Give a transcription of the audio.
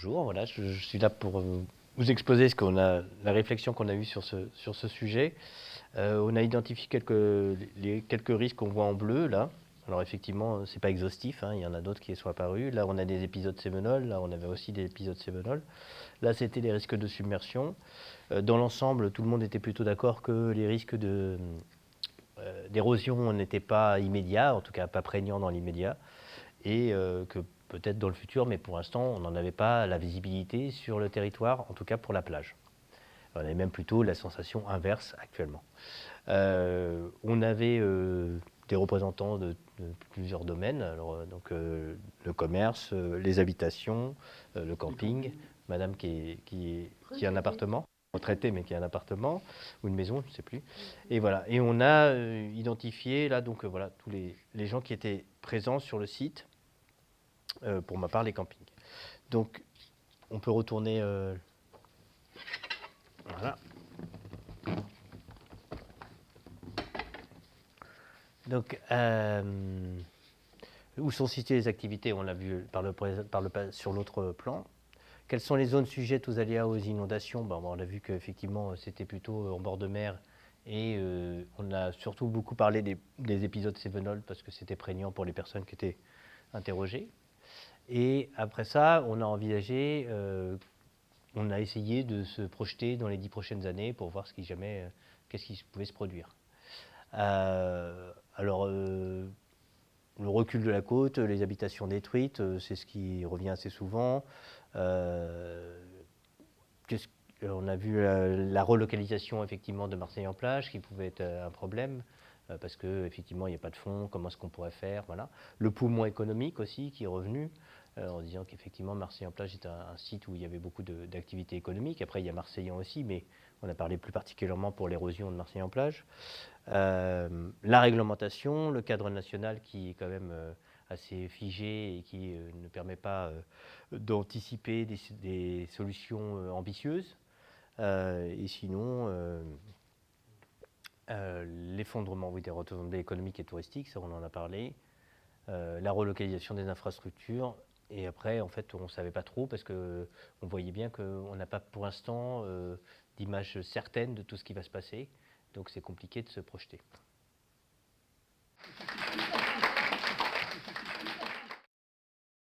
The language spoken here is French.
Bonjour, voilà, je suis là pour vous exposer la réflexion qu'on a eue sur ce sujet. On a identifié quelques risques qu'on voit en bleu là. Alors effectivement, c'est pas exhaustif, hein, il y en a d'autres qui sont apparus. Là, on a des épisodes sévenols, là, on avait aussi des épisodes sévenols. Là, c'était les risques de submersion. Dans l'ensemble, tout le monde était plutôt d'accord que les risques d'érosion n'étaient pas immédiats, en tout cas pas prégnants dans l'immédiat, et que peut-être dans le futur, mais pour l'instant, on n'en avait pas la visibilité sur le territoire, en tout cas pour la plage. On avait même plutôt la sensation inverse actuellement. On avait des représentants de plusieurs domaines, alors, le commerce, les habitations, le camping, madame qui a un appartement, retraitée mais qui a un appartement, ou une maison, je ne sais plus. Et voilà, et on a identifié là donc voilà tous les gens qui étaient présents sur le site, pour ma part les campings. Donc on peut retourner, voilà. Donc, où sont situées les activités? On l'a vu sur l'autre plan. Quelles sont les zones sujettes aux aléas, aux inondations? On a vu qu'effectivement, c'était plutôt en bord de mer. Et on a surtout beaucoup parlé des épisodes sévenols parce que c'était prégnant pour les personnes qui étaient interrogées. Et après ça, on a envisagé, on a essayé de se projeter dans les 10 prochaines années pour voir qu'est-ce qui pouvait se produire. Alors, le recul de la côte, les habitations détruites, c'est ce qui revient assez souvent. On a vu la relocalisation effectivement de Marseille en plage qui pouvait être un problème parce qu'effectivement il n'y a pas de fonds, comment est-ce qu'on pourrait faire, voilà. Le poumon économique aussi qui est revenu en disant qu'effectivement Marseille en plage est un site où il y avait beaucoup d'activités économiques. Après il y a Marseillan aussi, mais on a parlé plus particulièrement pour l'érosion de Marseille en plage. La réglementation, le cadre national qui est quand même assez figé et qui ne permet pas d'anticiper des solutions ambitieuses. Et sinon, l'effondrement des retombées économiques et touristiques, ça on en a parlé. La relocalisation des infrastructures. Et après, en fait, on ne savait pas trop parce qu'on voyait bien qu'on n'a pas pour l'instant d'image certaine de tout ce qui va se passer. Donc c'est compliqué de se projeter.